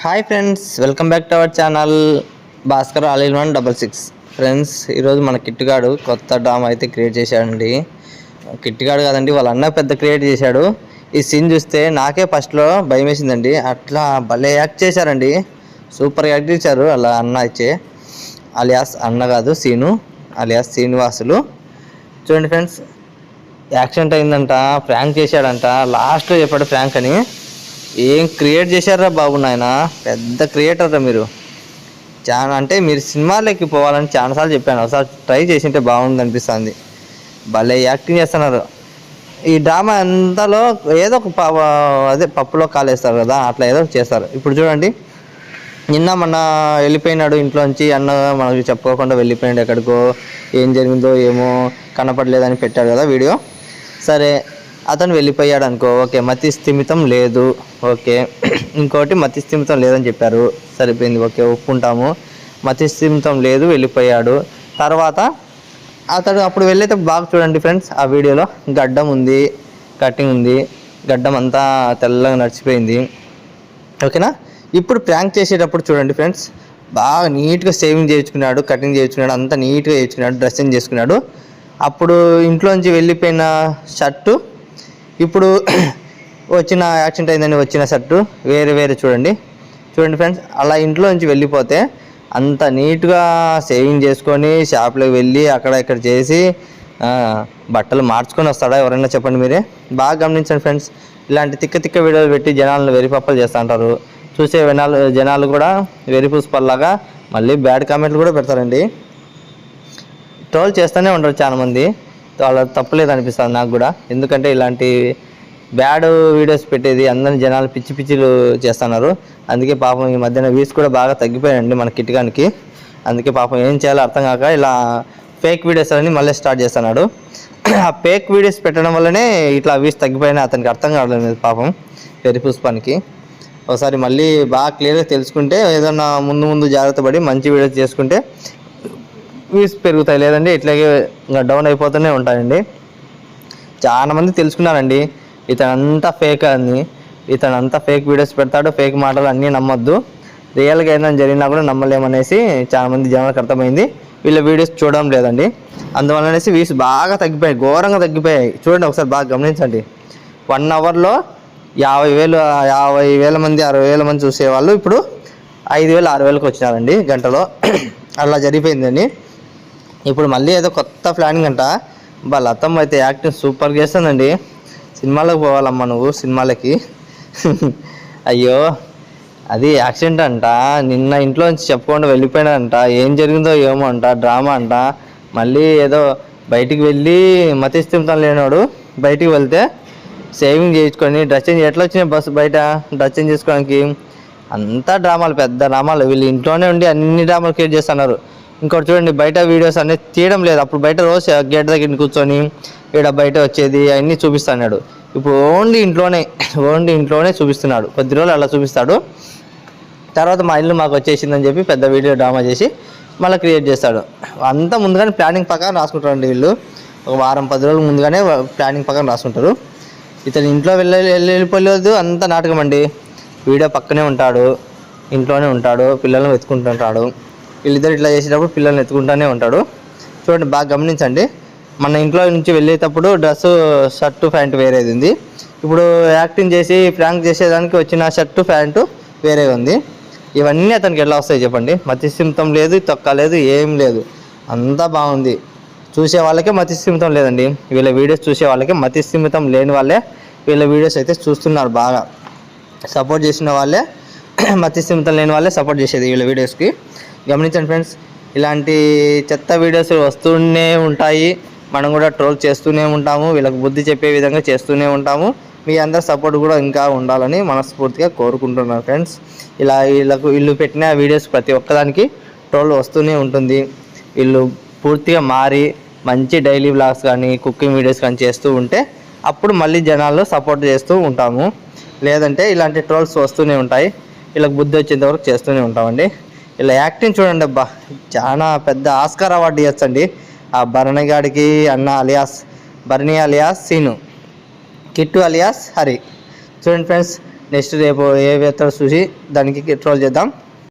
Hi friends, welcome back to our channel Bhaskar all in 166. Friends, ఈరోజు మన కిట్టుగాడు కొత్త drama అయితే క్రియేట్ చేశాడండి. కిట్టుగాడు కాదండి, వాళ్ళ అన్న పెద్ద క్రియేట్ చేశాడు. ఈ సీన్ చూస్తే నాకే ఫస్ట్లో భయం వేసిందండి. అట్లా భలే యాక్ట్ చేశారండి, సూపర్ యాక్ట్ చేశారు అలా అన్న ఇచ్చే అలియాస్ అన్న కాదు సీను అలియాస్ శ్రీనివాసులు. చూడండి ఫ్రెండ్స్, యాక్సిడెంట్ అయిందంట, ఫ్రాంక్ చేశాడంట, లాస్ట్లో చెప్పాడు ఫ్రాంక్ అని. ఏం క్రియేట్ చేశారా బాబు నాయన, పెద్ద క్రియేటర్ రా మీరు. చాలా అంటే మీరు సినిమాలోకి పోవాలని చాలాసార్లు చెప్పాను, ఒకసారి ట్రై చేసింటే బాగుంది అనిపిస్తుంది. భలే యాక్టింగ్ చేస్తున్నారు. ఈ డ్రామా అంతలో ఏదో ఒక అదే పప్పులో కాలేస్తారు కదా, అట్లా ఏదో చేస్తారు. ఇప్పుడు చూడండి, నిన్న మొన్న వెళ్ళిపోయినాడు ఇంట్లోంచి అన్న, మనకి చెప్పుకోకుండా వెళ్ళిపోయినాడు ఎక్కడికో. ఏం జరిగిందో ఏమో కనపడలేదని పెట్టాడు కదా వీడియో. సరే, అతను వెళ్ళిపోయాడు అనుకో, ఓకే, మతి స్థిమితం లేదు, ఓకే. ఇంకోటి మతి స్థిమితం లేదని చెప్పారు, సరిపోయింది, ఓకే, ఒప్పుకుంటాము. మతి స్థిమితం లేదు, వెళ్ళిపోయాడు. తర్వాత అతడు అప్పుడు వెళ్ళైతే బాగా చూడండి ఫ్రెండ్స్, ఆ వీడియోలో గడ్డం ఉంది, కటింగ్ ఉంది, గడ్డం అంతా తెల్లగా నడిచిపోయింది, ఓకేనా. ఇప్పుడు ప్రాంక్ చేసేటప్పుడు చూడండి ఫ్రెండ్స్, బాగా నీట్గా సేవింగ్ చేయించుకున్నాడు, కటింగ్ చేయించుకున్నాడు, అంతా నీట్గా చేయించుకున్నాడు, డ్రెస్సింగ్ చేసుకున్నాడు. అప్పుడు ఇంట్లోంచి వెళ్ళిపోయిన షర్టు, ఇప్పుడు వచ్చిన యాక్సిడెంట్ అయిందని వచ్చిన షర్టు వేరే వేరే. చూడండి ఫ్రెండ్స్, అలా ఇంట్లో నుంచి వెళ్ళిపోతే అంత నీట్గా సేవింగ్ చేసుకొని షాప్లోకి వెళ్ళి అక్కడ ఇక్కడ చేసి బట్టలు మార్చుకొని వస్తాడా ఎవరైనా చెప్పండి మీరే. బాగా గమనించండి ఫ్రెండ్స్, ఇలాంటి తిక్క తిక్క వీడియోలు పెట్టి జనాలను వెరిపప్పలు చేస్తూ ఉంటారు. చూసే జనాలు కూడా వెరిపూసపల్లాగా మళ్ళీ బ్యాడ్ కామెంట్లు కూడా పెడతారండి. ట్రోల్ చేస్తూనే ఉంటారు చాలామంది, వాళ్ళ తప్పులేదు అనిపిస్తుంది నాకు కూడా. ఎందుకంటే ఇలాంటి బ్యాడ్ వీడియోస్ పెట్టేది అందరిని జనాలు పిచ్చి పిచ్చిలు చేస్తున్నారు. అందుకే పాపం ఈ మధ్యన వ్యూస్ కూడా బాగా తగ్గిపోయాయండి మన కిట్గానికి. అందుకే పాపం ఏం చేయాలో అర్థం కాక ఇలా ఫేక్ వీడియోస్ అని మళ్ళీ స్టార్ట్ చేస్తున్నాడు. ఆ ఫేక్ వీడియోస్ పెట్టడం వల్లనే ఇట్లా వ్యూస్ తగ్గిపోయినా అతనికి అర్థం కావడం పాపం పెరి పుష్పానికి. ఒకసారి మళ్ళీ బాగా క్లియర్గా తెలుసుకుంటే, ఏదన్నా ముందు జాగ్రత్త పడి మంచి వీడియోస్ చేసుకుంటే వ్యూస్ పెరుగుతాయి. లేదంటే ఇట్లాగే ఇంకా డౌన్ అయిపోతూనే ఉంటాయండి. చాలామంది తెలుసుకున్నారండి ఇతనంతా ఫేక్ అని. ఇతనంతా ఫేక్ వీడియోస్ పెడతాడు, ఫేక్ మాటలు అన్నీ నమ్మొద్దు, రియల్గా ఏదైనా జరిగినా కూడా నమ్మలేమనేసి చాలామంది జనాలకు అర్థమైంది. వీళ్ళ వీడియోస్ చూడడం లేదండి, అందువల్లనేసి వ్యూస్ బాగా తగ్గిపోయాయి, ఘోరంగా తగ్గిపోయాయి. చూడండి ఒకసారి బాగా గమనించండి, 1 అవర్లో 50,000 మంది 60,000 మంది చూసేవాళ్ళు ఇప్పుడు 5,000 6,000కి వచ్చినారండి గంటలో. అలా జరిగిపోయిందండి. ఇప్పుడు మళ్ళీ ఏదో కొత్త ప్లానింగ్ అంట. వాళ్ళ అత్తమ్మ అయితే యాక్టింగ్ సూపర్గా చేస్తుందండి. సినిమాలకు పోవాలమ్మా నువ్వు, సినిమాలకి. అయ్యో, అది యాక్సిడెంట్ అంట, నిన్న ఇంట్లో నుంచి చెప్పకుండా వెళ్ళిపోయినాడంట. ఏం జరిగిందో ఏమో అంట, డ్రామా అంట. మళ్ళీ ఏదో బయటికి వెళ్ళి మతి స్థిమితం లేనివాడు బయటికి వెళ్తే సేవింగ్ చేయించుకొని డ్రెస్సింగ్ ఎట్లా వచ్చినాయి బస్సు బయట డ్రెస్సింగ్ చేసుకోవడానికి. అంతా డ్రామాలు, పెద్ద డ్రామాలు. వీళ్ళు ఇంట్లోనే ఉండి అన్ని డ్రామాలు క్రియేట్ చేస్తున్నారు. ఇంకోటి చూడండి, బయట వీడియోస్ అనేది తీయడం లేదు. అప్పుడు బయట రోజు గేట్ దగ్గర కూర్చొని ఈడ బయట వచ్చేది అవన్నీ చూపిస్తున్నాడు. ఇప్పుడు ఓన్లీ ఇంట్లోనే చూపిస్తున్నాడు. కొద్ది రోజులు అలా చూపిస్తాడు, తర్వాత మా ఇల్లు మాకు వచ్చేసిందని చెప్పి పెద్ద వీడియో డ్రామా చేసి మళ్ళీ క్రియేట్ చేస్తాడు. అంతా ముందుగానే ప్లానింగ్ ప్రకారం రాసుకుంటారండి వీళ్ళు. ఒక వారం 10 రోజులు ముందుగానే ప్లానింగ్ ప్రకారం రాసుకుంటారు. ఇతను ఇంట్లో వెళ్ళిపోలేదు, అంతా నాటకం అండి. వీడియో పక్కనే ఉంటాడు, ఇంట్లోనే ఉంటాడు, పిల్లల్ని వెతుకుంటుంటాడు. వీళ్ళిద్దరు ఇట్లా చేసేటప్పుడు పిల్లల్ని ఎత్తుకుంటూనే ఉంటాడు. చూడండి బాగా గమనించండి, మన ఇంట్లో నుంచి వెళ్ళేటప్పుడు డ్రెస్సు షర్టు ప్యాంటు వేరేది ఉంది. ఇప్పుడు యాక్టింగ్ చేసి ప్రాంక్ చేసేదానికి వచ్చిన షర్టు ప్యాంటు వేరే ఉంది. ఇవన్నీ అతనికి ఎలా వస్తాయి చెప్పండి. మతి స్థిమితం లేదు, తొక్క లేదు, ఏం లేదు, అంతా బాగుంది. చూసే వాళ్ళకే మతి స్థిమితం లేదండి. వీళ్ళ వీడియోస్ చూసే వాళ్ళకే మతి స్థిమితం లేని వాళ్ళే వీళ్ళ వీడియోస్ అయితే చూస్తున్నారు. బాగా సపోర్ట్ చేసిన వాళ్ళే, మతి స్థిమితం లేని వాళ్ళే సపోర్ట్ చేసేది వీళ్ళ వీడియోస్కి. గమనించండి ఫ్రెండ్స్, ఇలాంటి చెత్త వీడియోస్ వస్తూనే ఉంటాయి. మనం కూడా ట్రోల్ చేస్తూనే ఉంటాము, వీళ్ళకి బుద్ధి చెప్పే విధంగా చేస్తూనే ఉంటాము. మీ అందరి సపోర్ట్ కూడా ఇంకా ఉండాలని మనస్ఫూర్తిగా కోరుకుంటున్నాను ఫ్రెండ్స్. వీళ్ళు పెట్టిన వీడియోస్ ప్రతి ఒక్కదానికి ట్రోల్ వస్తూనే ఉంటుంది. వీళ్ళు పూర్తిగా మారి మంచి డైలీ వ్లాగ్స్ కానీ కుకింగ్ వీడియోస్ కానీ చేస్తూ ఉంటే అప్పుడు మళ్ళీ జనాల్లో సపోర్ట్ చేస్తూ ఉంటాము. లేదంటే ఇలాంటి ట్రోల్స్ వస్తూనే ఉంటాయి. వీళ్ళకి బుద్ధి వచ్చేంత వరకు చేస్తూనే ఉంటామండి. ఇలా యాక్టింగ్ చూడండి అబ్బా, చాలా పెద్ద ఆస్కార్ అవార్డు ఇవ్వచ్చండి ఆ భరణిగాడికి. అన్న alias Bharani alias Seenu, Kittu alias Hari. చూడండి ఫ్రెండ్స్, నెక్స్ట్ రేపు ఏ వేస్తాడో చూసి దానికి ట్రోల్ చేద్దాం.